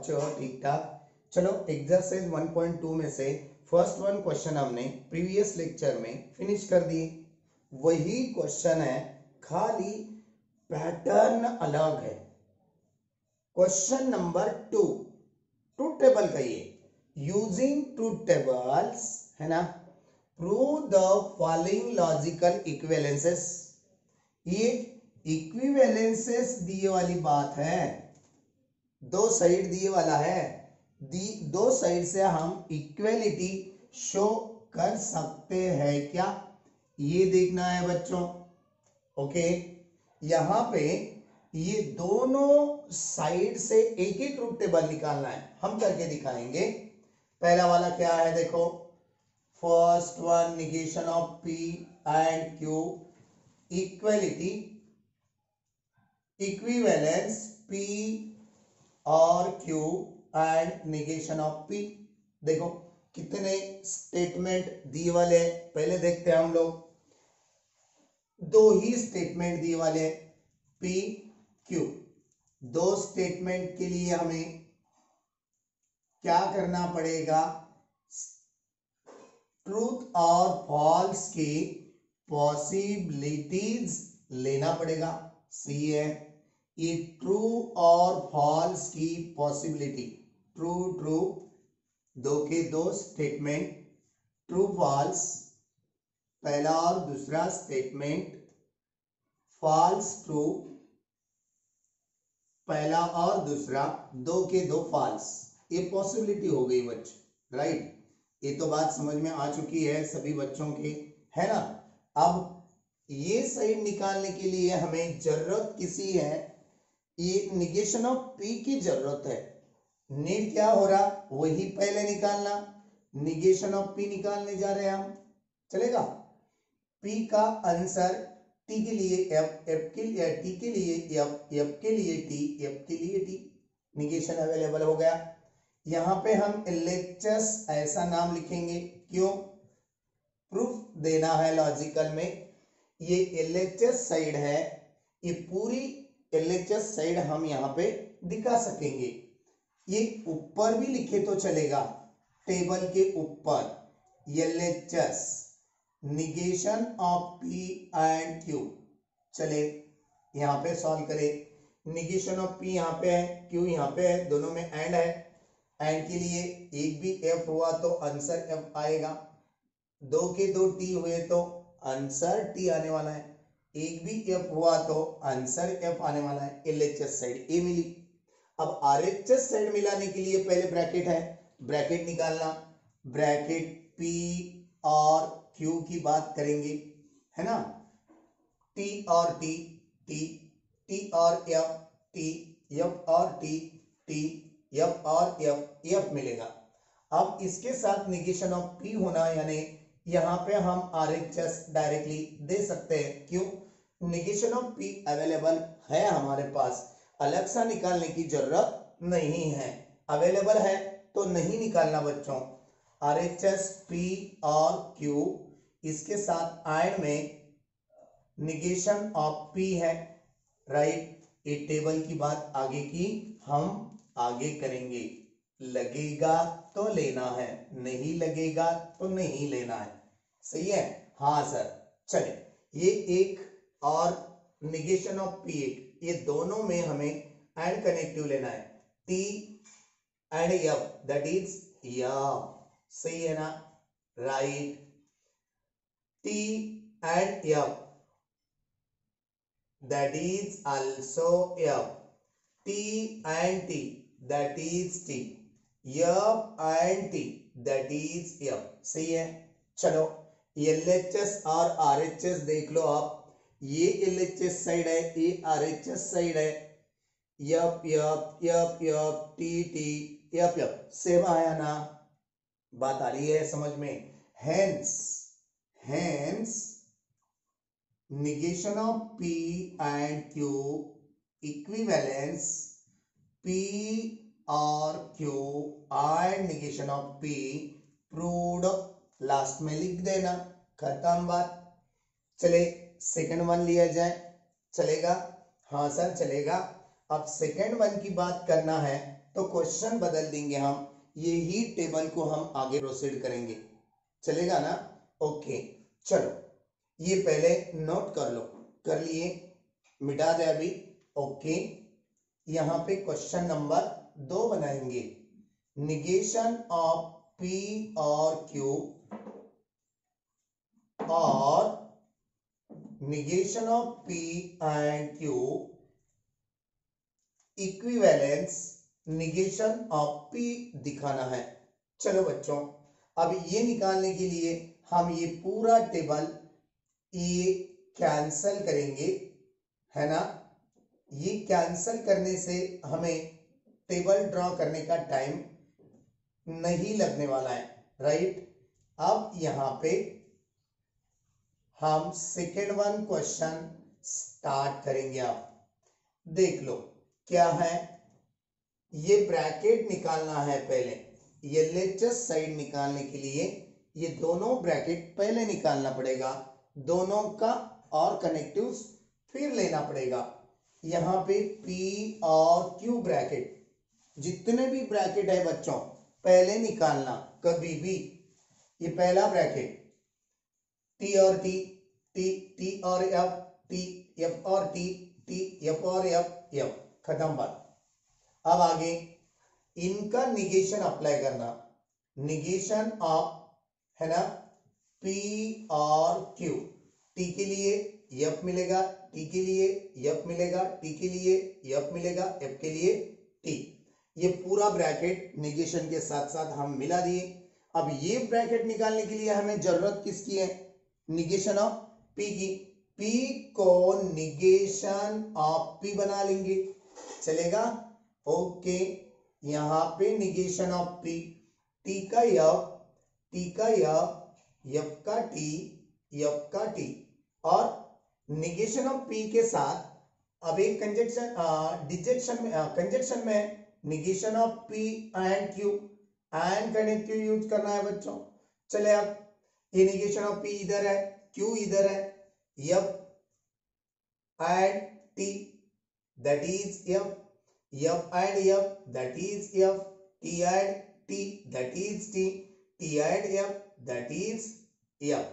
अच्छे हो, ठीक ठाक। चलो एक्सरसाइज 1.2 में से फर्स्ट वन क्वेश्चन हमने प्रीवियस लेक्चर में फिनिश कर दिए। वही क्वेश्चन है, खाली पैटर्न अलग है। क्वेश्चन नंबर 2 ट्रूथ टेबल का, ये यूजिंग ट्रूथ टेबल्स है ना, प्रूव द फॉलोइंग लॉजिकल इक्विवेलेंसेस। ये इक्विवेलेंसेस दिए वाली बात है, दो साइड दिए वाला है, दो साइड से हम इक्वलिटी शो कर सकते हैं क्या, ये देखना है बच्चों। ओके, यहां पे ये दोनों साइड से एक ही ट्रूथ टेबल निकालना है, हम करके दिखाएंगे। पहला वाला क्या है देखो, first one negation of P and Q, equality equivalence P और Q and negation of P। देखो कितने स्टेटमेंट दिए वाले, पहले देखते हैं हम लोग। दो ही स्टेटमेंट दिए वाले P Q। दो स्टेटमेंट के लिए हमें क्या करना पड़ेगा, ट्रूथ और फॉल्स की पॉसिबिलिटीज लेना पड़ेगा। सी है ये ट्रू और फॉल्स की पॉसिबिलिटी, ट्रू ट्रू दो के दो स्टेटमेंट, ट्रू फॉल्स पहला और दूसरा स्टेटमेंट, फॉल्स ट्रू पहला और दूसरा, दो के दो फॉल्स, ये पॉसिबिलिटी हो गई बच्चों, राइट। ये तो बात समझ में आ चुकी है सभी बच्चों के, है ना। अब ये साइड निकालने के लिए हमें जरूरत किसी है, ये निगेशन ऑफ P की जरूरत है। नीड क्या हो रहा, वही पहले निकालना, निगेशन ऑफ P निकालने जा रहे हैं हम, चलेगा। P का आंसर T के लिए F, F के लिए T के लिए F, F के लिए T, F के लिए T, निगेशन अवेलेबल हो गया। यहां पे हम LHS ऐसा नाम लिखेंगे, क्यों, प्रूफ देना है लॉजिकल में। ये LHS साइड है, ये पूरी LHS साइड हम यहाँ पे दिखा सकेंगे। ये ऊपर भी लिखे तो चलेगा, टेबल के ऊपर LHS negation of P and Q। चले यहाँ पे सॉल्व करें, निगेशन ऑफ P यहाँ पे है, Q यहाँ पे है, दोनों में एंड है। एंड के लिए एक भी F हुआ तो आंसर F आएगा, दो के दो T हुए तो आंसर T आने वाला है, एक भी F हुआ तो आंसर F आने वाला है। LHS साइड A मिली। अब RHS साइड मिलाने के लिए पहले ब्रैकेट है, ब्रैकेट निकालना, ब्रैकेट P और Q की बात करेंगे, है ना। T और T, T, T और F, T, F और T, T, F और F, F मिलेगा। अब इसके साथ निगेशन ऑफ P होना, यानी यहाँ पे हम RHS डायरेक्टली दे सकते हैं, क्यों, निगेशन ऑफ P अवेलेबल है हमारे पास, अलग सा निकालने की जरूरत नहीं है, अवेलेबल है तो नहीं निकालना बच्चों। RHS P और Q, इसके साथ एंड में निगेशन ऑफ P है, राइट। ये टेबल की बात आगे की हम आगे करेंगे, लगेगा तो लेना है, नहीं लगेगा तो नहीं लेना है, सही है। हाँ सर, चले ये एक और निगेशन ऑफ P एक, ये दोनों में हमें एंड कनेक्टिव लेना है, T and F, that is F, सही है ना, right. T and F, that is also F, T and T, that is T, F and T, that is F, सही है। चलो LHS और RHS देख लो आप, ये LHS साइड है, ये RHS साइड है, F F F F T T F F, same आया ना, बात आ रही है समझ में। hence negation of P and Q equivalence P और Q and negation of P proved, last में लिख देना, खत्म बात। चले सेकंड वन लिया जाए, चलेगा, हाँ सर चलेगा। अब सेकंड वन की बात करना है, तो क्वेश्चन बदल देंगे हम, यही टेबल को हम आगे प्रोसीड करेंगे, चलेगा ना? ओके चलो, ये पहले नोट कर लो, कर लिए, मिटा दे अभी। ओके, यहां पे क्वेश्चन नंबर 2 बनाएंगे, निगेशन ऑफ P और Q और negation of P and Q equivalence negation of P दिखाना है। चलो बच्चों, अब ये निकालने के लिए हम ये पूरा टेबल ये कैंसल करेंगे, है ना? ये कैंसल करने से हमें टेबल ड्रॉ करने का टाइम नहीं लगने वाला है, राइट? अब यहां पे हम सेकेंड वन क्वेश्चन स्टार्ट करेंगे। आप देख लो क्या है, ये ब्रैकेट निकालना है पहले, ये LHS साइड निकालने के लिए ये दोनों ब्रैकेट पहले निकालना पड़ेगा, दोनों का और कनेक्टिव्स फिर लेना पड़ेगा। यहाँ पे P और Q ब्रैकेट, जितने भी ब्रैकेट है बच्चों पहले निकालना कभी भी। ये पहला ब्रैकेट T और T, T और F, T F और T, F और F, खत्म बात। अब आगे इनका निगेशन अप्लाई करना, निगेशन ऑफ, है ना, P और Q, T के लिए F मिलेगा, T के लिए F मिलेगा, T के लिए F मिलेगा, F के लिए T। ये पूरा ब्रैकेट निगेशन के साथ साथ हम मिला दिए। अब ये ब्रैकेट निकालने के लिए हमें जरूरत किसकी है? निगेशन ऑफ P की। P को निगेशन ऑफ P बना लेंगे, चलेगा? ओके, यहाँ पे निगेशन ऑफ P, T का F, T का F, F का T, F का T, और निगेशन ऑफ P के साथ अब एक कंजक्शन में negation of P and Q and connective use करना है बच्चों। चले, अब ये निगेशन ऑफ P इधर है, Q इधर है, F and T that is F, F and F that is F, T and T that is T, T and F that is F।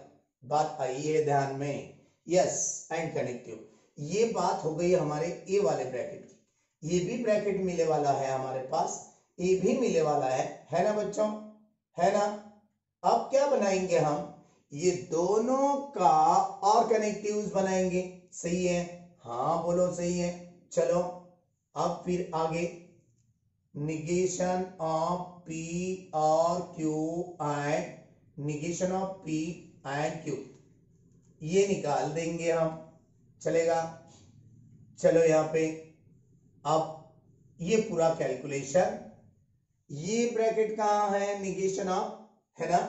बात आई है ध्यान में? Yes, and connective. ये बात हो गई हमारे ए वाले ब्रैकेट की। ये भी ब्रैकेट मिले वाला है हमारे पास, ए भी मिले वाला है ना बच्चों? है ना? अब क्या बनाएंगे हम? ये दोनों का और कनेक्टिव्स बनाएंगे, सही है? हाँ बोलो, सही है। चलो अब फिर आगे निगेशन ऑफ P और Q and negation of P and Q ये निकाल देंगे हम, चलेगा? चलो यहाँ पे अब ये पूरा कैलकुलेशन, ये ब्रैकेट कहाँ है? निगेशन ऑफ, है ना?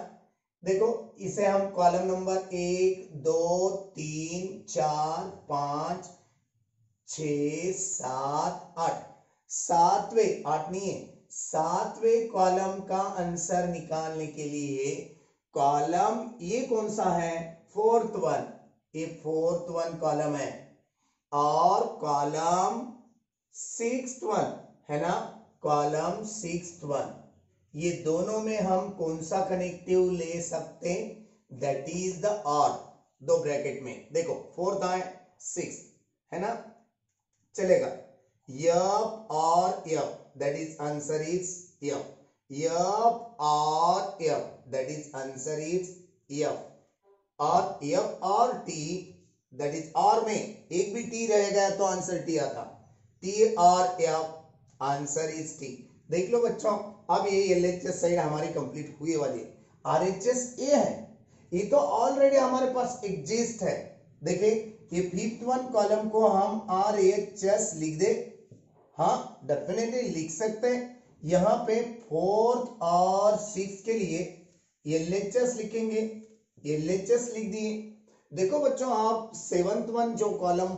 देखो इसे हम कॉलम नंबर 1 2 3 4 5 6 7 8, सातवें, 8 नहीं है, सातवें कॉलम का आंसर निकालने के लिए कॉलम ये कौन सा है? फोर्थ वन, ये फोर्थ वन कॉलम है, और कॉलम सिक्स्थ वन है ना, कॉलम सिक्स्थ वन, ये दोनों में हम कौन सा कनेक्टिव ले सकते हैं? दैट इज द और, दो ब्रैकेट में देखो फोर्थ है, सिक्स्थ, है ना? चलेगा, यप और P, that is answer is P, P और P, that is answer is P, और यप और टी, दैट इज और में एक भी टी रह गया तो आंसर टी आता, टी और यप, आंसर इज टी। देख लो बच्चों, अब ये एलएचएस साइड हमारी कंप्लीट हुई वाली है। आरएचएस ए है, ये तो ऑलरेडी हमारे पास एग्जिस्ट है। देखिए ये फिफ्थ वन कॉलम को हम आरएचएस लिख दे, हाँ डेफिनेटली लिख सकते हैं। यहाँ पे फोर्थ और सिक्स के लिए एलएचएस लिखेंगे, एलएचएस लिख दिए। देखो बच्चों, आप सेवंथ वन जो कॉलम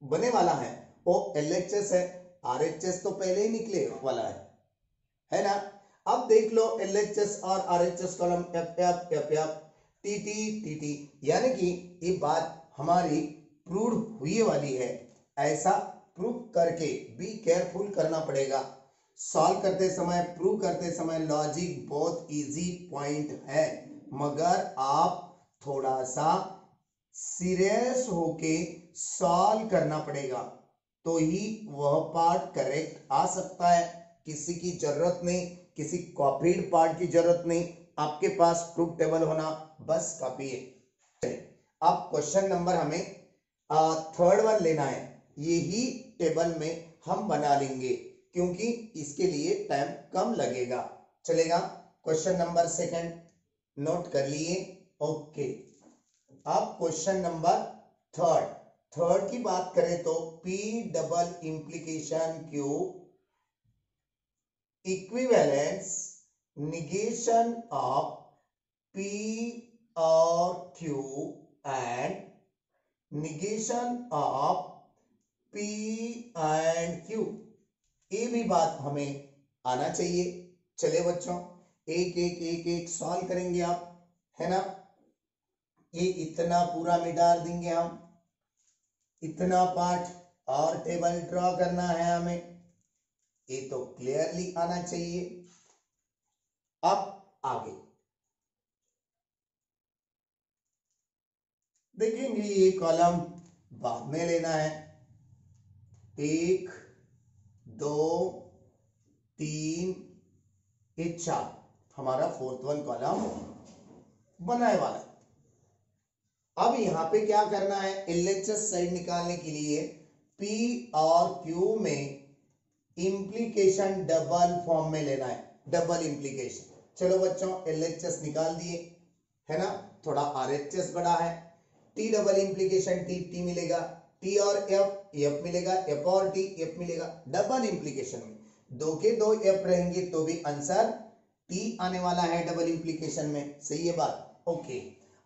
बने वाला है वो एलएचएस है, आरएचएस तो पहले ही निकले वाला है ना? अब देख लो एलएचएस और RHS column F F F F T T T T, यानी कि ये बात हमारी प्रूव हुई वाली है। ऐसा प्रूव करके बी केयरफुल करना पड़ेगा। सॉल्व करते समय, प्रूव करते समय लॉजिक बहुत इजी पॉइंट है, मगर आप थोड़ा सा सीरियस होके सॉल्व करना पड़ेगा तो ही वह पार्ट करेक्ट आ सकता है। किसी की जरूरत नहीं, किसी कॉपीड पार्ट की जरूरत नहीं, आपके पास प्रूफ टेबल होना बस काफी है। अब क्वेश्चन नंबर हमें थर्ड वन लेना है, यही टेबल में हम बना लेंगे क्योंकि इसके लिए टाइम कम लगेगा, चलेगा। क्वेश्चन नंबर सेकंड नोट कर लिए, ओके। अब क्वेश्चन नंबर थर्ड की बात करें तो P double implication Q equivalence negation of P और Q and negation of P and Q, ये भी बात हमें आना चाहिए। चले बच्चों, एक सॉल्व करेंगे आप, है ना। ये इतना पूरा मिटा देंगे हम, इतना पार्ट और टेबल ड्रॉ करना है हमें, ये तो क्लियरली आना चाहिए। अब आगे देखेंगे, ये कॉलम बाद में लेना है, 1 2 3 ये 4 हमारा फोर्थ वन कॉलम बनाने वाला है। अब यहां पे क्या करना है, एलएचएस साइड निकालने के लिए P और Q में इंप्लीकेशन डबल फॉर्म में लेना है, डबल इंप्लीकेशन। चलो बच्चों, एलएचएस निकाल दिए, है ना, थोड़ा आरएचएस बड़ा है। T डबल इंप्लीकेशन T मिलेगा, T और F मिलेगा, F और T F मिलेगा। डबल इंप्लीकेशन में 2 के 2 F रहेंगे तो भी आंसर T आने वाला है डबल इंप्लीकेशन में, सही है बात, ओके।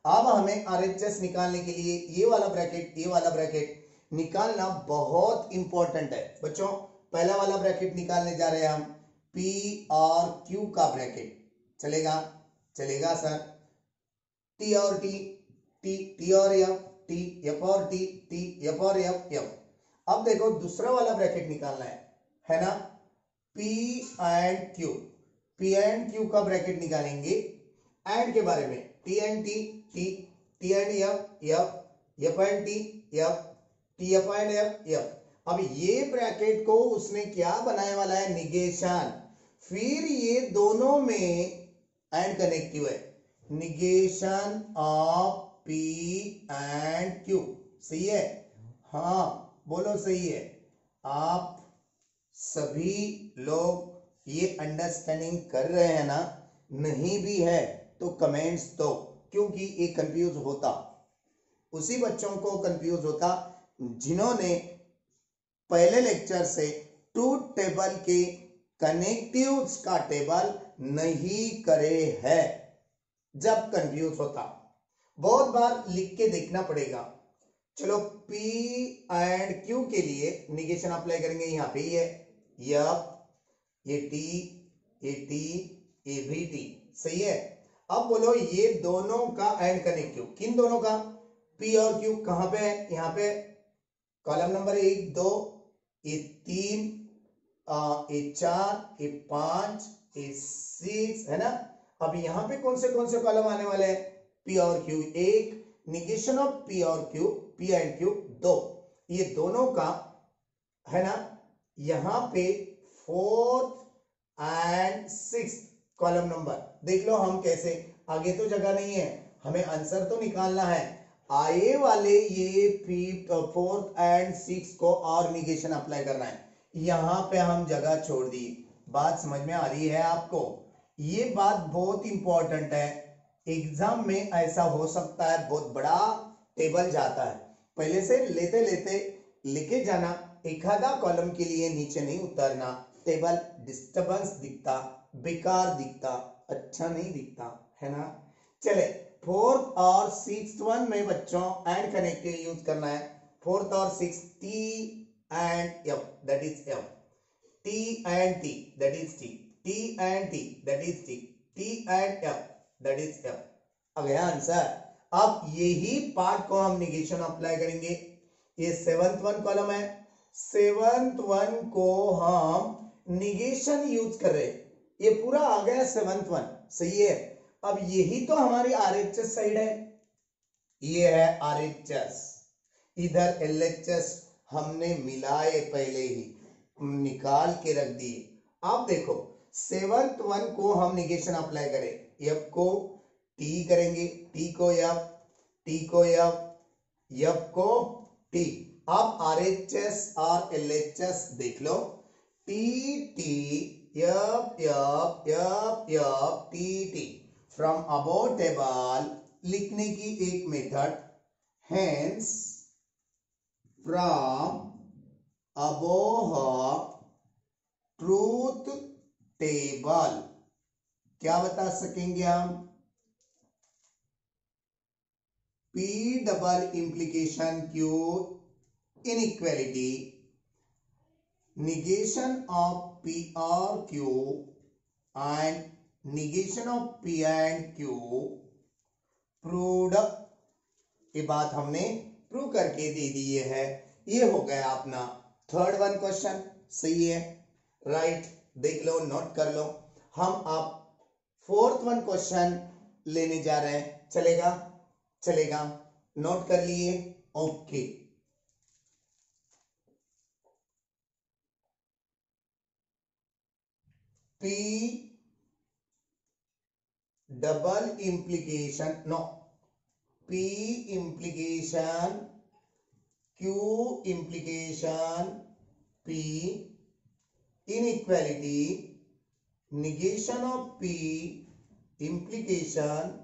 अब हमें आरएचएस निकालने के लिए ये वाला ब्रैकेट निकालना बहुत इंपॉर्टेंट है बच्चों। पहला वाला ब्रैकेट निकालने जा रहे हैं हम, P और Q का ब्रैकेट, चलेगा सर। T और T और F और T F और F। अब देखो दूसरा वाला ब्रैकेट निकालना है ना, P एंड Q का ब्रैकेट निकालेंगे। एंड के बारे में T and F and T F and F। अब ये ब्रैकेट को उसने क्या बनाने वाला है, निगेशन। फिर ये दोनों में एंड कनेक्टिव है, negation of P and Q, सही है, हाँ बोलो सही है। आप सभी लोग ये अंडरस्टैंडिंग कर रहे हैं ना, नहीं भी है तो कमेंट्स दो, क्योंकि ये कंफ्यूज होता, उसी बच्चों को कंफ्यूज होता जिन्होंने पहले लेक्चर से ट्रूथ टेबल के कनेक्टिव्स का टेबल नहीं करे है, जब कंफ्यूज होता। बहुत बार लिख के देखना पड़ेगा। चलो P एंड Q के लिए निगेशन अप्लाई करेंगे, यहाँ पे ये F, ये T, ये भी T, सही है। अब बोलो ये दोनों का एंड कनेक्टिव, किन दोनों का, P और Q कहां पे है, यहाँ पे कॉलम नंबर 1 2 ये 3 ये 4 ये 5 ये 6 है ना। अब यहाँ पे कौन से कॉलम आने वाले हैं, P और Q 1, निगेशन ऑफ P और Q, P एंड Q 2, ये दोनों का है ना। यहाँ पे 4th and 6th column number देख लो, हम कैसे, आगे तो जगह नहीं है, हमें आंसर तो निकालना है। आए वाले ये 4th एंड 6th को और निगेशन अप्लाई करना है, यहाँ पे हम जगह छोड़ दी। बात समझ में आ रही है आपको, ये बात बहुत इंपॉर्टेंट है। एग्जाम में ऐसा हो सकता है, बहुत बड़ा टेबल जाता है, पहले से लेते लेके जाना, एक आधा कॉलम के लिए नीचे नहीं उतरना, टेबल डिस्टर्बेंस दिखता, बेकार दिखता, अच्छा नहीं दिखता, है ना। चले 4th और 6th वन में बच्चों एंड कनेक्टिव यूज करना है। 4th और 6th T and F, that is F, T and T, that is T, T and T, that is T, T and F, that is F। आ गया answer. अब यही part को हम negation apply करेंगे। ये 7th वन कॉलम है, 7th one को हम निगेशन यूज कर रहे हैं। ये पूरा आ गया 7th वन, सही है। अब यही तो हमारी आरएचएस साइड है, ये है आरएचएस, इधर एलएचएस हमने मिलाए पहले ही, निकाल के रख दिए। अब देखो 7th वन को हम निगेशन अप्लाई करें, एफ को टी करेंगे, टी को एफ, टी को एफ, एफ को टी। अब आरएचएस और एलएचएस देख लो, T T F F F F T T. From about table लिखने की एक method, hence from above truth table क्या बता सकेंगे हम? P double implication Q inequality, negation of P or Q and negation of P and Q proved। ये बात हमने प्रूव करके दे दी है। ये हो गया अपना 3rd वन क्वेश्चन, सही है, राइट। देख लो, नोट कर लो। हम अब 4th वन क्वेश्चन लेने जा रहे हैं, चलेगा? चलेगा, नोट कर लिए, okay. P double implication, no, P implication Q implication P inequality, negation of P implication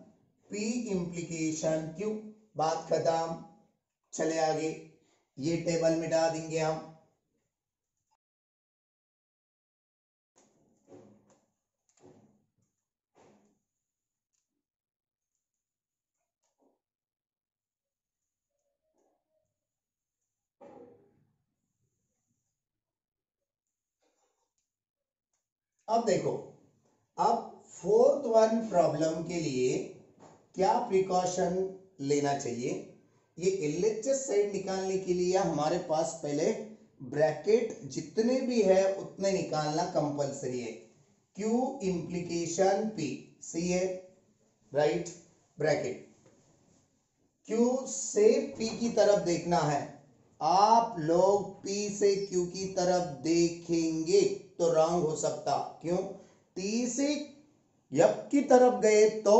P implication Q। बात खत्म, चले आगे। ये टेबल मिटा देंगे हम। अब देखो, अब 4th वन प्रॉब्लम के लिए क्या प्रिकॉशन लेना चाहिए? ये एलएचएस साइड निकालने के लिए हमारे पास पहले ब्रैकेट जितने भी है उतने निकालना कंपलसरी है। Q इम्प्लीकेशन P, सही है, राइट। ब्रैकेट Q से P की तरफ देखना है। आप लोग P से Q की तरफ देखेंगे तो रॉन्ग हो सकता, क्यों? T से F की तरफ गए तो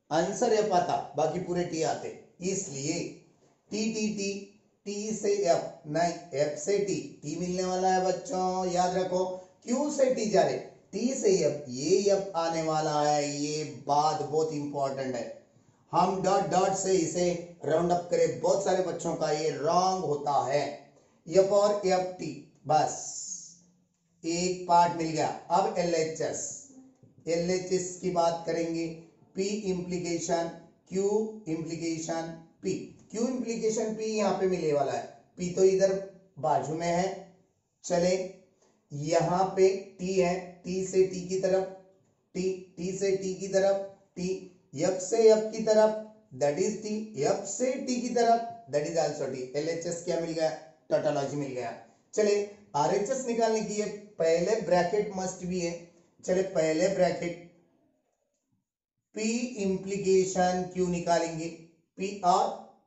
आंसर F आता, बाकी पूरे T आते, इसलिए T T T, T से F नहीं, F से T, T मिलने वाला है बच्चों, याद रखो। Q से T जा रहे, T से F, ये F आने वाला है। ये बात बहुत इंपॉर्टेंट है। हम डॉट डॉट से इसे राउंड अप करें, बहुत सारे बच्चों का ये रॉन्ग होता है। F और F T, बस एक पार्ट मिल गया। अब LHS, LHS की बात करेंगे। P implication Q implication P, Q implication P यहाँ पे मिलने वाला है। P तो इधर बाजू में है, चले यहाँ पे T है, T से T की तरफ, T से T की तरफ, T F से F की तरफ, दैट इज T, F से T की तरफ, that is also T। LHS क्या मिल गया? टोटोलॉजी मिल गया। चले RHS निकालने की पहले ब्रैकेट मस्ट भी है। चले पहले ब्रैकेट P इम्प्लीकेशन Q निकालेंगे। P और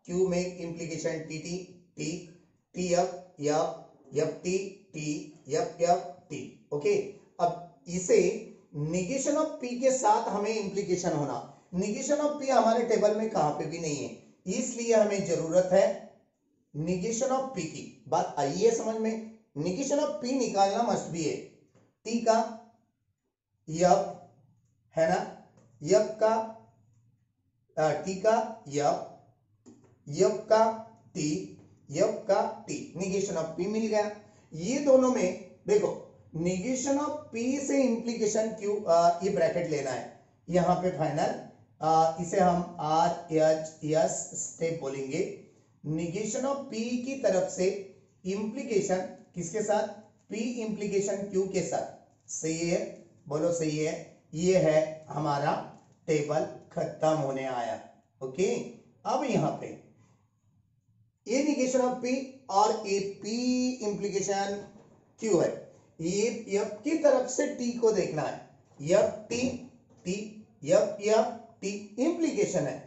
Q में implication T T T T F F F T T F F T, okay. अब इसे निगेशन ऑफ P के साथ हमें इम्प्लीकेशन होना। निगेशन ऑफ P हमारे टेबल में कहां पे भी नहीं है, इसलिए हमें जरूरत है निगेशन ऑफ P की। बात आई है समझ में? निगेशन ऑफ P निकालना मस्ट भी है। T का F है ना, F का T का F, F का T, F का T, निगेशन ऑफ P मिल गया। ये दोनों में देखो, निगेशन ऑफ P से इम्प्लीकेशन Q, ये ब्रैकेट लेना है यहां पे फाइनल। इसे हम RHS स्टेप बोलेंगे। निगेशन ऑफ P की तरफ से इम्प्लीकेशन किसके साथ? P इम्प्लीकेशन Q के साथ, सही है, बोलो सही है। ये है हमारा टेबल, खत्म होने आया, ओके। अब यहां पे ए निगेशन ऑफ P और ए P इम्प्लीकेशन Q है, ये एफ की तरफ से टी को देखना है, F T T F F T implication है,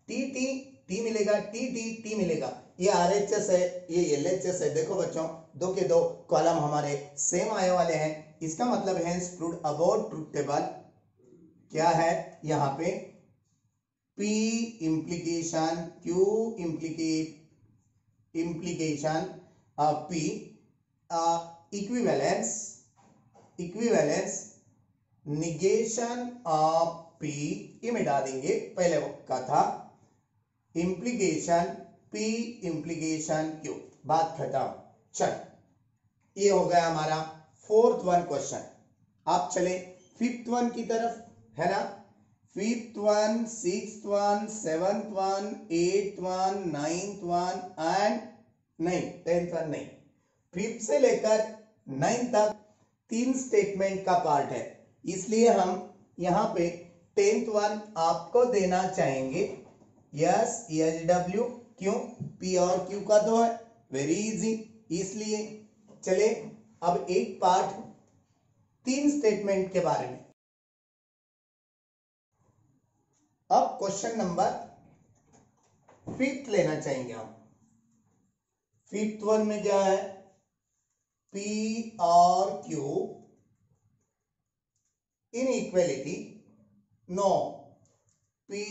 टी टी टी मिलेगा, टी टी टी मिलेगा, ये आरएचएस है, ये एलएचएस है। देखो बच्चों, दो के दो कॉलम हमारे सेम आए वाले हैं, इसका मतलब है प्रूव्ड अबाउट ट्रुथ टेबल क्या है यहाँ पे, P implication Q implication P equivalence negation of P, ये मिटा देंगे, पहले का था implication P implication Q, बात खत्म। चल, ये हो गया हमारा फोर्थ वन क्वेश्चन। आप चले फिफ्थ वन की तरफ, है ना। Fifth one, sixth one, seventh one, eighth one, ninth one and नहीं, टेंथ वन नहीं, फिफ्थ से लेकर नाइन्थ तक तीन स्टेटमेंट का पार्ट है, इसलिए हम यहाँ पे टेंथ वन आपको देना चाहेंगे। यस, एच डब्ल्यू, क्यों, पी और क्यू का तो है, वेरी इजी, इसलिए चले अब एक पार्ट तीन स्टेटमेंट के बारे में। अब क्वेश्चन नंबर फिफ्थ लेना चाहेंगे हम। फिफ्थ वन में क्या है, P और Q इन इक्वेलिटी, नो, P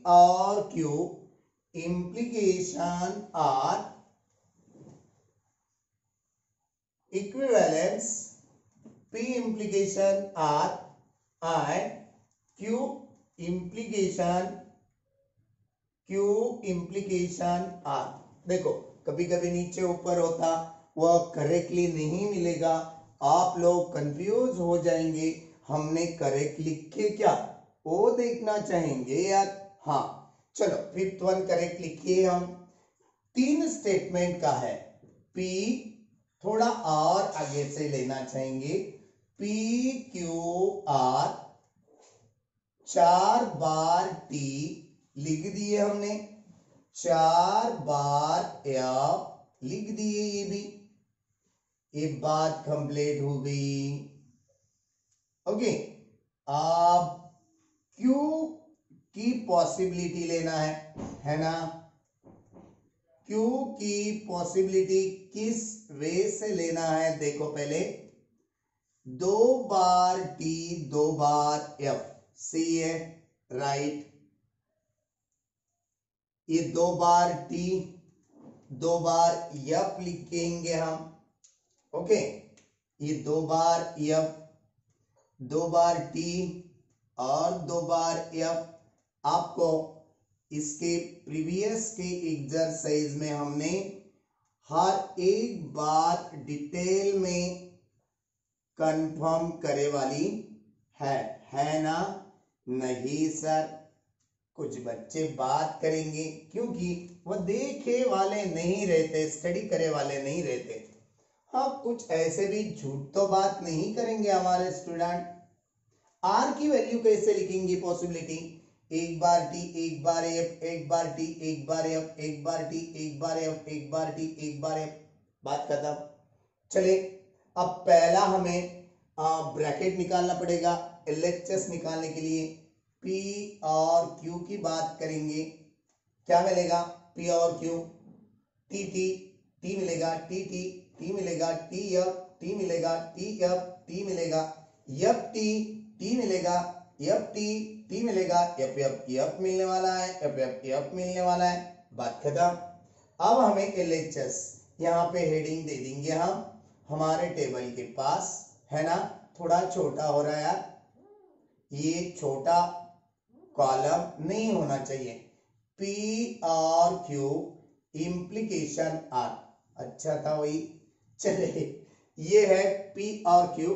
और Q implication are equivalence, P implication are and Q implication are। देखो, कभी कभी नीचे ऊपर होता, वह करेक्टली नहीं मिलेगा, आप लोग कंफ्यूज हो जाएंगे, हमने करेक्ट लिखे क्या, वो देखना चाहेंगे यार। हाँ चलो, फिफ्थ वन करेक्ट लिखिए हम। तीन स्टेटमेंट का है, P थोड़ा और आगे से लेना चाहेंगे, P Q R, 4 बार T लिख दिए हमने, 4 बार F लिख दिए, ये भी, ये बात कंप्लीट हो गई। ओके, अब Q की पॉसिबिलिटी लेना है ना। Q की पॉसिबिलिटी किस वे से लेना है, देखो पहले 2 बार T 2 बार F, सी है राइट, ये 2 बार T 2 बार F लिखेंगे हम। ओके, ये 2 बार F 2 बार T और 2 बार F। आपको इसके प्रीवियस के एक्सरसाइज में हमने हर एक बात डिटेल में कंफर्म करे वाली है ना। नहीं सर, कुछ बच्चे बात करेंगे क्योंकि वह देखे वाले नहीं रहते, स्टडी करे वाले नहीं रहते। हाँ, कुछ ऐसे भी झूठ तो बात नहीं करेंगे हमारे स्टूडेंट। आर की वैल्यू कैसे लिखेंगे, पॉसिबिलिटी, 1 बार T 1 बार F, 1 बार T 1 बार F, 1 बार T 1 बार F, 1 बार T 1 बार F, बात खत्म। चले, अब पहला हमें ब्रैकेट निकालना पड़ेगा LHS निकालने के लिए। P और Q की बात करेंगे, क्या मिलेगा, P और Q, T T T मिलेगा, T T T मिलेगा, T F T मिलेगा, T F T मिलेगा, F T T मिलेगा, F T T मिलेगा, F F F मिलने वाला है, F F F मिलने वाला है, बात खत्म। अब हमें LHS यहाँ पे हेडिंग दे देंगे हम हमारे टेबल के पास, है ना। थोड़ा छोटा हो रहा है यार, ये छोटा कॉलम नहीं होना चाहिए। P और Q इम्प्लीकेशन R, अच्छा था वही। चले, ये है P और Q,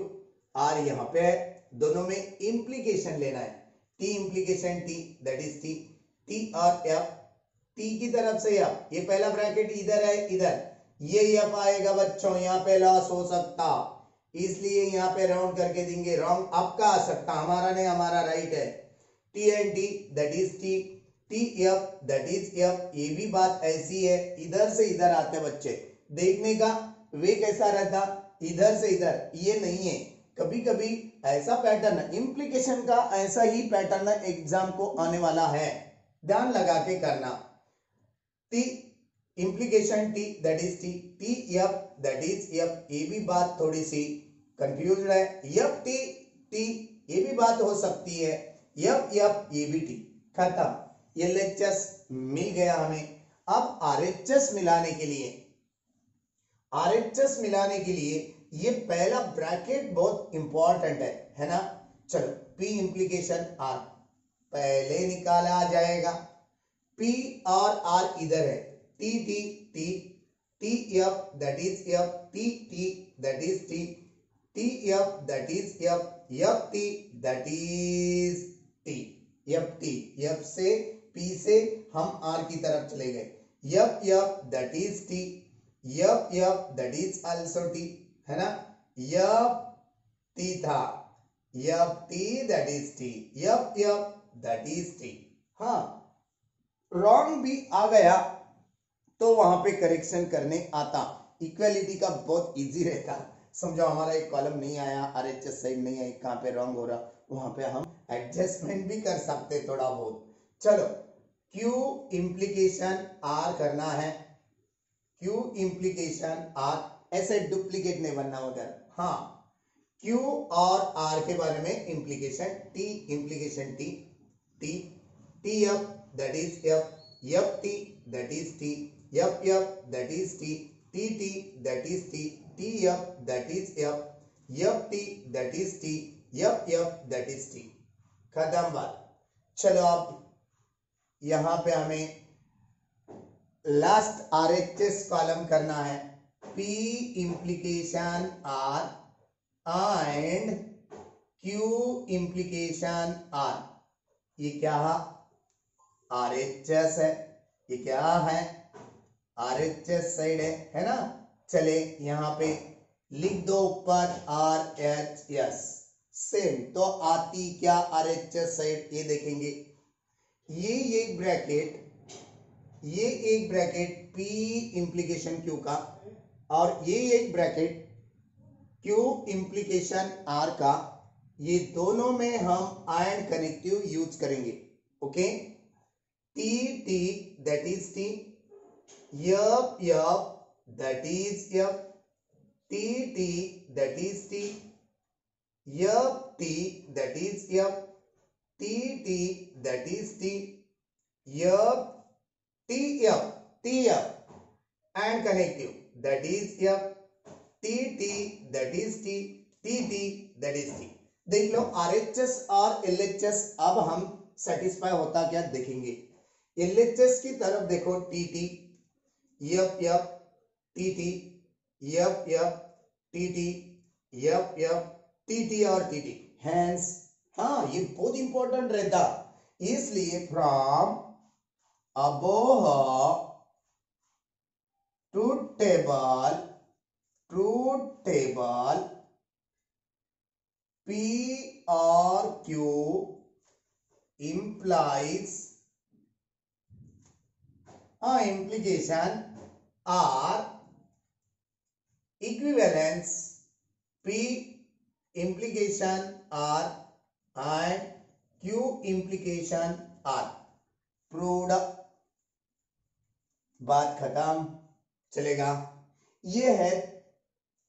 R यहाँ पे है, दोनों में इम्प्लीकेशन लेना है। T implication T, that is T, T और F, T की तरफ से F, ये पहला ब्रैकेट इधर है, इधर ये F आएगा बच्चों, यहाँ पे लॉस हो सकता, इसलिए यहाँ पे राउंड करके देंगे, रॉन्ग आपका आ सकता, हमारा नहीं, हमारा राइट है। T and T, that is T, T F, that is F, ये भी बात ऐसी है, इधर से इधर आते बच्चे, देखने का वे कैसा रहता, इधर से इधर, ये नहीं है। कभी कभी ऐसा पैटर्न, इम्प्लीकेशन का ऐसा ही पैटर्न एग्जाम को आने वाला है, ध्यान लगा के करना। T implication T that is T, T F that is F, ये भी बात थोड़ी सी कंफ्यूज है। एफ टी टी, ये भी बात हो सकती है। एफ एफ, ये भी टी, खत्म। एलएचएस मिल गया हमें। अब आरएचएस मिलाने के लिए, आरएचएस मिलाने के लिए ये पहला ब्रैकेट बहुत इंपॉर्टेंट है ना। चलो, पी इम्प्लीकेशन आर पहले निकाला जाएगा। पी और आर इधर है, T T T, T F that is F, T T that is T, T F that is F, F T that is T, F T, F से P से हम are की तरफ चले गए। F F that is T, F F that is also T, है ना। F T था, F T that is T, F F that is T. हाँ, रॉन्ग भी आ गया तो वहां पे करेक्शन करने आता। इक्वालिटी का बहुत इजी रहता। समझो हमारा एक कॉलम नहीं आया, आरएचएस साइड नहीं है, कहां पे रॉन्ग हो रहा, वहां पे हम एडजस्टमेंट भी कर सकते थोड़ा बहुत। चलो, क्यू इम्प्लीकेशन आर करना है, क्यू इम्प्लीकेशन आर, ऐसे डुप्लीकेट नहीं बनना उधर। हाँ, क्यू और आर के बारे में implication T, implication T, T T F that is F, F T that is T, F F that is T, T T that is T, T F that is F, F T that is T, F F that is T. खत्म बात। चलो, अब यहां पे हमें last RHS column करना है। P implication R and Q implication R, ये क्या है? आरएचएस है। ये क्या है? आरएचएस साइड है ना। चले यहां पे लिख दो ऊपर आर एच एस, सेम तो आती क्या आरएचएस साइड, ये देखेंगे। ये एक ब्रैकेट, ये एक ब्रैकेट पी इम्प्लीकेशन क्यू का, और ये एक ब्रैकेट क्यू इम्प्लीकेशन आर का। ये दोनों में हम एंड कनेक्टिव यूज करेंगे। Okay, T T that is T, F F that is F, T T that is T, F T that is F, T T that is T, F T F and connective that is F, T T that is T, T T that is T। देख लो RHS और LHS अब हम satisfy होता क्या देखेंगे। LHS की तरफ देखो, T T, F F, T T, F F, T T, F F, T T और T T। Hence, हाँ, ये बहुत इंपॉर्टेंट रहता, इसलिए from above truth table P or Q implies implication R, equivalence P implication R and Q implication R। Proved, बात खत्म। चलेगा, ये है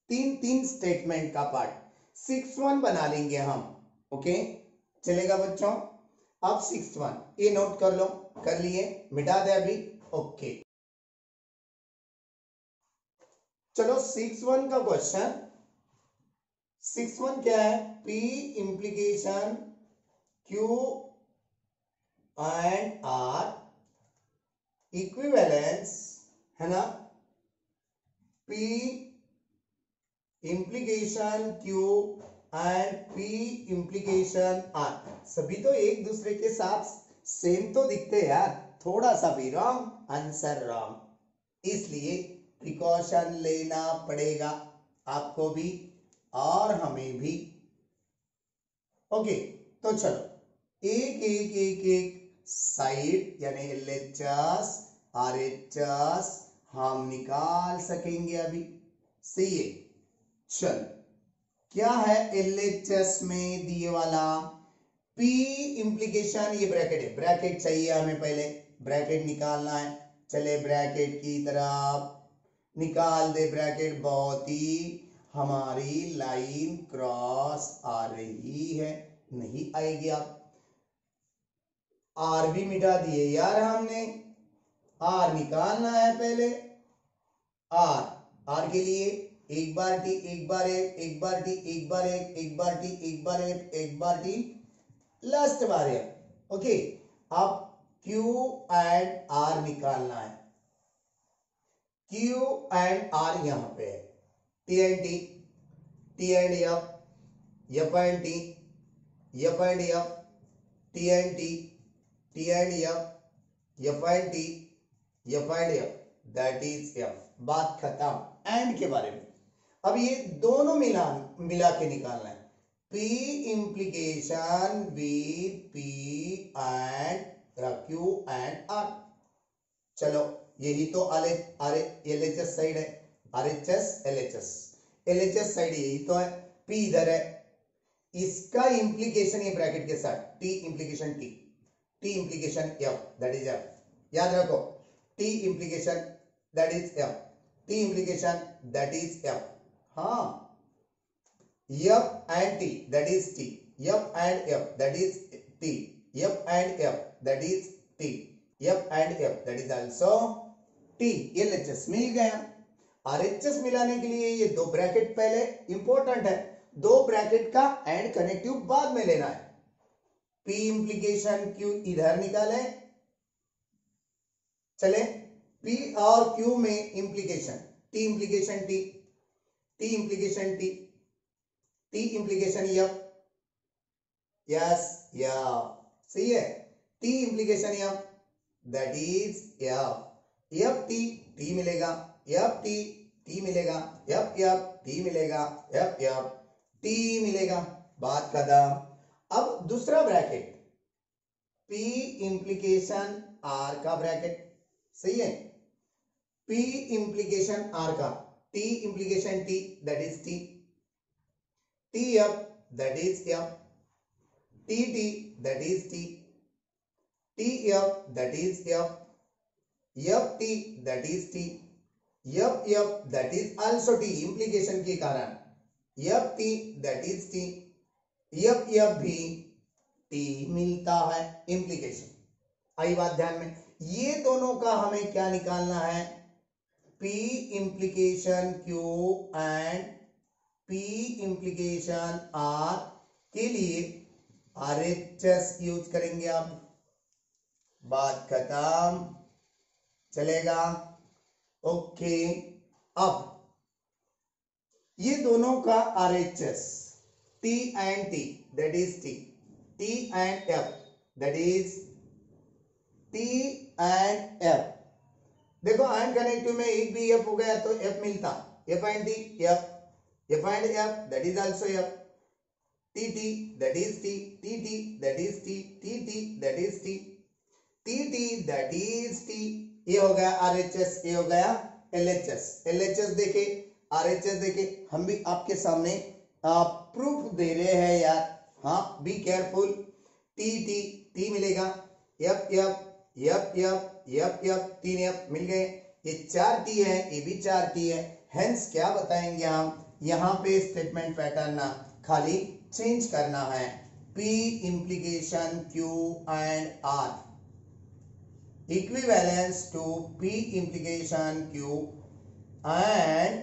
तीन तीन स्टेटमेंट का पार्ट। 6-1 बना लेंगे हम। ओके, चलेगा बच्चों। अब 6-1 ये नोट कर लो, कर लिए, मिटा दे अभी। ओके, चलो 6-1 का क्वेश्चन। 6-1 क्या है? P implication Q and R, equivalence है ना, P implication Q and P implication R। सभी तो एक दूसरे के साथ सेम तो दिखते हैं यार, थोड़ा सा भी रॉन्ग, आंसर रॉन्ग। इसलिए प्रिकॉशन लेना पड़ेगा आपको भी और हमें भी। ओके, तो चलो एक एक एक एक साइड यानी LHS RHS हम निकाल सकेंगे अभी। सही है। चल क्या है LHS में दिए वाला P इंप्लीकेशन, ये ब्रैकेट है, ब्रैकेट चाहिए हमें, पहले ब्रैकेट निकालना है। चले ब्रैकेट की तरफ निकाल दे ब्रैकेट, बहुत ही हमारी लाइन क्रॉस आ रही है, नहीं आएगी। आप आर भी मिटा दिए यार हमने, आर निकालना है पहले। आर के लिए एक बार टी, एक बार एक, एक बार टी, एक बार एक, एक बार टी, एक बार एक, एक बार टी, लास्ट बार है। ओके, अब Q एंड R निकालना है। Q एंड R यहां पे है, T and T, T and F, F and T, F and F, T and T, T and F, F and T, F and F, that is F। बात खत्म and के बारे में। अब ये दोनों मिला के निकालना है, P implication with P and Q and R। चलो यही तो LHS साइड है, RHS LHS, LHS साइड यही तो है, P इधर है, इसका इंप्लीकेशन ये ब्रैकेट के साथ T implication T, T implication F, that is F। याद रखो, T implication that is F, T implication that is F। हाँ, F and T that is T, F and F that is T, F and F that is T, F and F that is also T। LHS मिल गया। RHS मिलाने के लिए ये दो bracket पहले important है, दो ब्रैकेट का एंड कनेक्टिव बाद में लेना है। P इंप्लीकेशन Q इधर निकाले, चले P और Q में implication T implication T, T implication T, T implication F, yes या सही है, T implication F that is F, F T T मिलेगा, F T T मिलेगा, F F T मिलेगा, F F T मिलेगा, बात खत्म। अब दूसरा ब्रैकेट P इंप्लीकेशन R का ब्रैकेट, सही है, P इंप्लीकेशन R का T implication T that is T, TF that is F, TT that is T, TF that is F, FT that is T, FF that is also T implication के कारण, FT that is T, FF भी T मिलता है implication। आई बात ध्यान में, ये दोनों का हमें क्या निकालना है, P implication Q and P implication R के लिए RHS यूज करेंगे। आप बात खत्म, चलेगा। ओके, अब ये दोनों का RHS T and T that is T, T and F that is T and F। देखो एंड कनेक्टिव में एक भी F हो गया तो F मिलता, F and T F, F and F that is also F, TT that is T, TT that is T, TT that is T, TT that is T। ये हो गया RHS, ये हो गया LHS। LHS देखे, RHS देखे, हम भी आपके सामने प्रूफ दे रहे हैं यार, हाँ बी केयरफुल। TT T मिलेगा, F F F F F F, 3 F मिल गए, ये 4 T है, ये भी 4 T है। हेंस क्या बताएंगे हम, यहाँ पे स्टेटमेंट पैटर्न ना खाली चेंज करना है, P implication Q and R equivalence to P implication Q and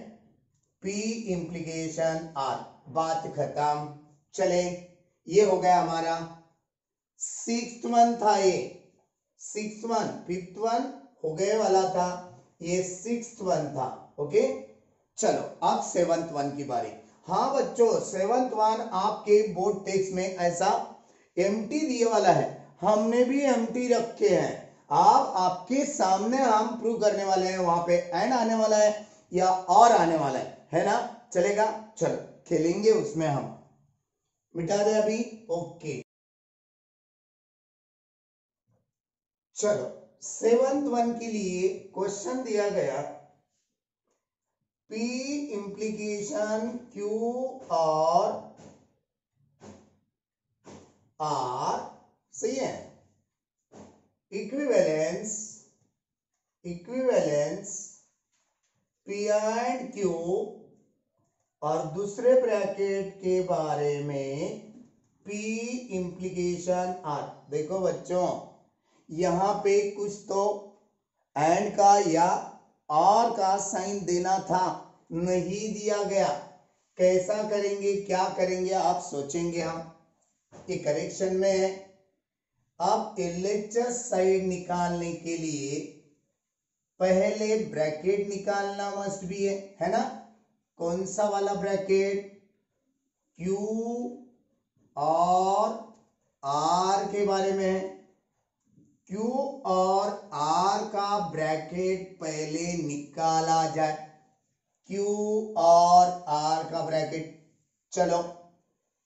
P implication R। बात खत्म। चले, ये हो गया हमारा 6th वन था, ये 6th वन, 5th वन हो गए वाला था, ये 6th वन था। ओके, चलो अब 7th वन की बारी। हाँ बच्चों, 7th वन आपके बोर्ड टेक्स्ट में ऐसा एम्प्टी दिए वाला है, हमने भी एम्प्टी रखे हैं। आप आपके सामने हम प्रूव करने वाले हैं, वहां पे एंड आने वाला है या और आने वाला है ना, चलेगा। चलो खेलेंगे उसमें, हम मिटा दे अभी। ओके, चलो 7th वन के लिए क्वेश्चन दिया गया, P implication Q और R सही है, इक्विवेलेंस P एंड Q और दूसरे ब्रैकेट के बारे में P implication R। देखो बच्चों यहां पे कुछ तो एंड का या और का साइन देना था, नहीं दिया गया। कैसा करेंगे, क्या करेंगे, आप सोचेंगे। हम ये करेक्शन में है। अब LHS साइड निकालने के लिए पहले ब्रैकेट निकालना मस्ट भी है ना। कौन सा वाला ब्रैकेट, Q और R के बारे में है। Q और R का ब्रैकेट पहले निकाला जाए। Q और R का ब्रैकेट चलो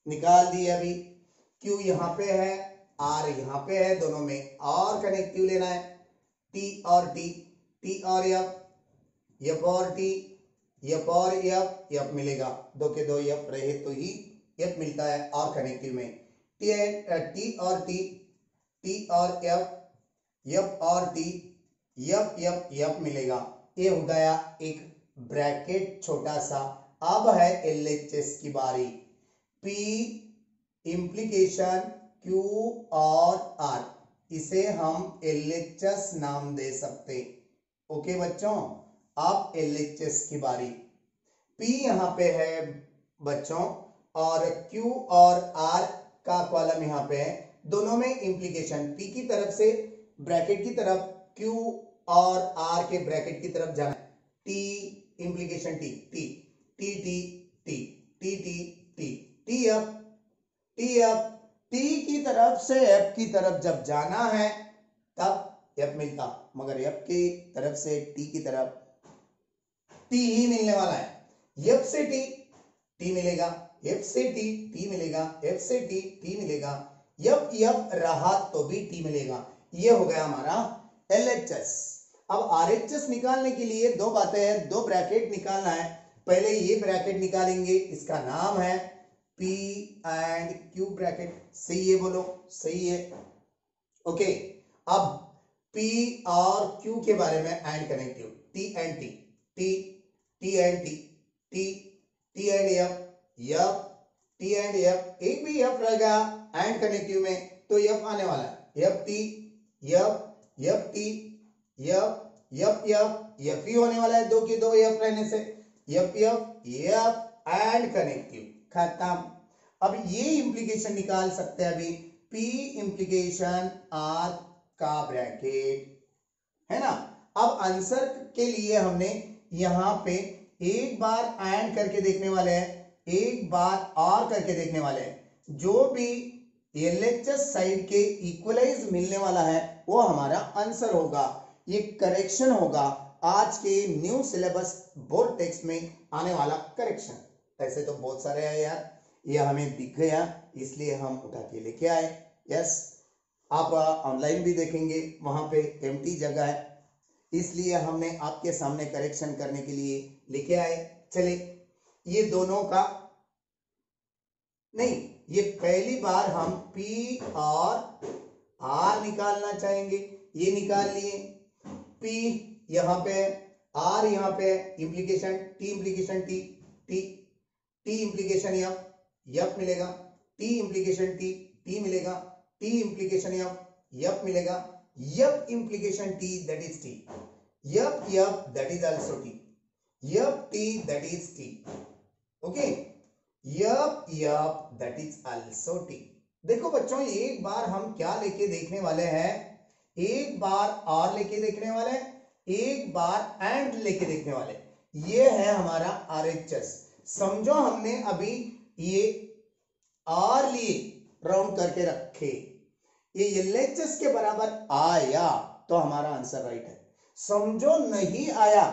निकाल दिए। अभी Q यहां पे है, R यहां पे है, दोनों में और कनेक्टिव लेना है। T और T, T और F, F और T, F और F, F मिलेगा। दो के दो F रहे तो ही F मिलता है और कनेक्टिव में। T और T, T और F, F और T, F F F मिलेगा। ये हो गया एक ब्रैकेट छोटा सा। अब है LHS की बारी। P implication Q और R, इसे हम LHS नाम दे सकते। ओके बच्चों, अब LHS की बारी। P यहां पे है बच्चों और Q और R का कॉलम यहां पे है। दोनों में इंप्लीकेशन P की तरफ से ब्रैकेट की तरफ, Q और R के ब्रैकेट की तरफ जाना है। T implication T, T T T T T T T T F, T F, T की तरफ से F की तरफ जब जाना है तब F मिलता, मगर F की तरफ से T की तरफ T ही मिलने वाला है। F से T, T मिलेगा। F से T, T मिलेगा। F से T, T मिलेगा। F F रहा तो भी T मिलेगा। ये हो गया हमारा LHS। अब RHS निकालने के लिए दो बातें हैं, दो ब्रैकेट निकालना है। पहले ये ब्रैकेट निकालेंगे, इसका नाम है P एंड Q ब्रैकेट। सही है, बोलो सही है। ओके, अब P और Q के बारे में and connective T and T, T T and T, T T and F, F T and F, एक भी F रहेगा एंड कनेक्टिव में तो F आने वाला है। F T, F F T, F F F, F ही होने वाला है, दो के दो F रहने से। F F F and connective, खत्म। अब ये इंप्लीकेशन निकाल सकते हैं अभी, P इंप्लीकेशन R का ब्रैकेट है ना। अब आंसर के लिए हमने यहां पे एक बार एंड करके देखने वाले हैं, एक बार और करके देखने वाले हैं। जो भी LHS साइड के इक्वलाइज मिलने वाला है वो हमारा आंसर होगा। ये करेक्शन होगा आज के न्यू सिलेबस बोर्ड टेक्स्ट में आने वाला करेक्शन। ऐसे तो बहुत सारे हैं यार, ये हमें दिख गया इसलिए हम उठा के लेके आए। यस, आप ऑनलाइन भी देखेंगे, वहां पे एम्प्टी जगह है, इसलिए हमने आपके सामने करेक्शन करने के लिए लेके आए। चले, ये दोनों का नहीं, ये पहली बार हम P और R निकालना चाहेंगे। ये निकाल लिए, P यहां पे, R यहां पे, implication T implication T, T T implication F, F मिलेगा। T इंप्लीकेशन T, T मिलेगा। T इंप्लीकेशन F, F मिलेगा। F implication T, that is T. F F, that is also T. F T, that is T. Okay. F F, that is also T. देखो बच्चों, एक बार हम क्या लेके देखने वाले हैं, एक बार और लेके देखने वाले हैं, एक बार एंड लेके देखने वाले। ये है हमारा RHS। समझो हमने अभी ये R लिए राउंड करके रखे, ये LHS के बराबर आया तो हमारा आंसर राइट है। समझो नहीं आया,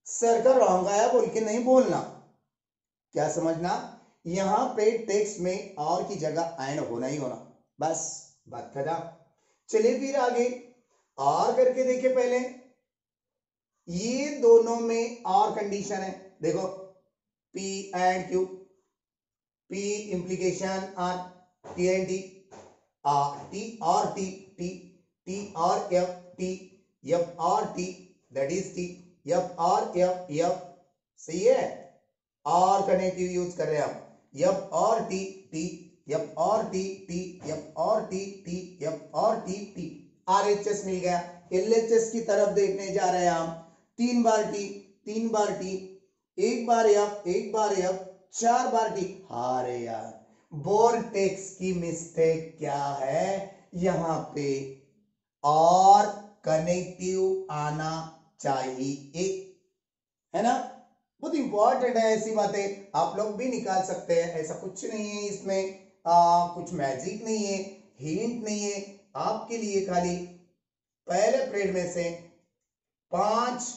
सर्कल रॉन्ग आया बोल के नहीं बोलना। क्या समझना, यहां पे टेक्स्ट में और की जगह एंड होना ही होना, बस बात खत्म। चलिए फिर आगे और करके देखे। पहले ये दोनों में और कंडीशन है, देखो P and Q, P implication R, T and T, T और T, T और F, F और T, that is T, F और F, सही है, और कनेक्टिव यूज कर रहे हैं हम, F और T, F और T, F और T, F और T, RHS मिल गया। LHS की तरफ देखने जा रहे हैं हम, 3 बार T, एक बार F, 4 बार T। अरे यार बोर्टेक्स की मिस्टेक क्या है, यहाँ पे और कनेक्टिव आना चाहिए, है ना, बहुत इंपॉर्टेंट है। ऐसी बातें आप लोग भी निकाल सकते हैं, ऐसा कुछ नहीं है इसमें, कुछ मैजिक नहीं है, हिंट नहीं है, आपके लिए खाली पहले पीरियड में से 5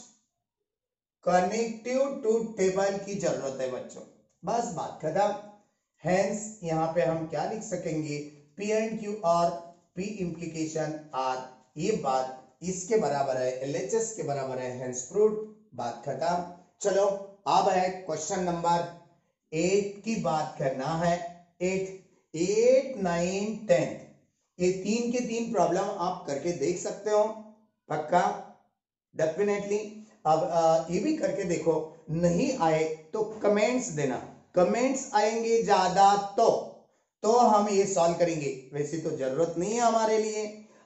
कनेक्टिव ट्रूथ टेबल की जरूरत है बच्चों, बस बात खत्म। हेंस यहाँ पे हम क्या लिख सकेंगे, P एंड Q और P implication R, ये बात इसके बराबर है, LHS के बराबर है, हेंस प्रूव्ड, बात खत्म। चलो अब है क्वेश्चन नंबर 8 की बात करना है। 8, 9, 10 ये 3 के 3 प्रॉब्लम आप करके देख सकते हो, पक्का, डेफिनेटली। अब ये भी करके देखो, नहीं आए तो कमेंट्स देना, कमेंट्स आएंगे ज्यादा तो हम ये सॉल्व करेंगे, वैसे तो जरूरत नहीं है हमारे लिए,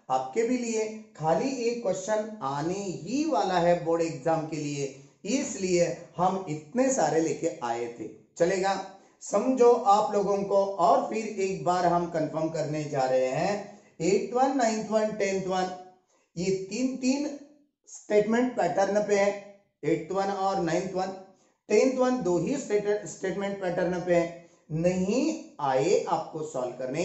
आपके भी लिए खाली एक क्वेश्चन आने ही वाला है बोर्ड एग्जाम के लिए, इसलिए हम इतने सारे लेके आए थे, चलेगा, समझो आप लोगों को। और फिर एक बार हम कंफर्म करने जा रहे हैं, 8th 1, 9th 1, 10th 1 ये 3 स्टेटमेंट पैटर्न पे है, 8th 1 और 9th 1, 10th 1 2 ही स्टेटमेंट पैटर्न पे है। नहीं आए आपको सॉल्व करने,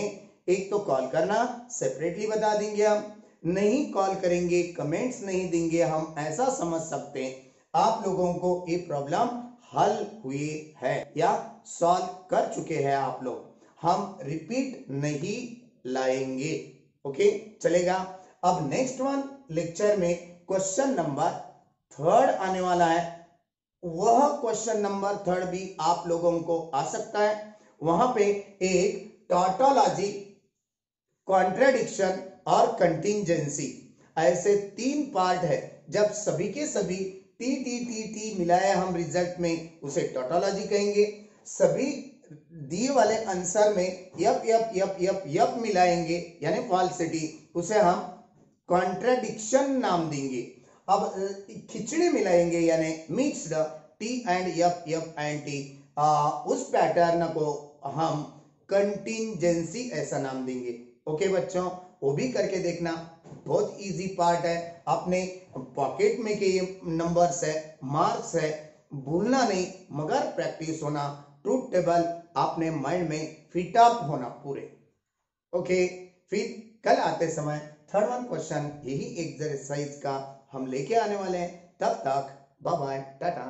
एक तो कॉल करना, सेपरेटली बता देंगे हम, नहीं कॉल करेंगे, कमेंट्स नहीं देंगे, हम ऐसा समझ सकते हैं आप लोगों को ये प्रॉब्लम हल हुई है या सॉल्व कर चुके हैं आप लोग, हम रिपीट नहीं लाएंगे, ओके, चलेगा। अब नेक्स्ट वन लेक्चर में क्वेश्चन नंबर 3 आने वाला है, वह क्वेश्चन नंबर 3 भी आप लोगों को आ सकता है, वहां पे एक टॉटोलॉजी, कॉन्ट्रेडिक्शन और कंटिंजेंसी, ऐसे 3 पार्ट है, जब सभी के सभी टी मिलाए हम रिजल्ट में उसे टॉटोलॉजी कहेंगे, सभी दिए वाले आंसर में यप मिलाएंगे यानी फॉल्सिटी, उसे हम कॉन्ट्रेडिक्शन नाम देंगे। अब खिचड़ी मिलाएंगे यानी मिक्स्ड टी एंड यप एंड टी, उस पैटर्न को हम कंटिंजेंसी ऐसा नाम देंगे, ओके बच्चों, वो भी करके देखना, बहुत इजी पार्ट है, अपने पॉकेट में के ये नंबर्स है, मार्क्स है, भूलना नहीं, मगर प्रैक्टिस होना, ट्रूथ टेबल आपने माइंड में फिट अप होना पूरे, ओके। फिर कल आते समय 3rd क्वेश्चन यही एक्सरसाइज का हम लेके आने वाले हैं, तब तक बाय बाय, टाटा।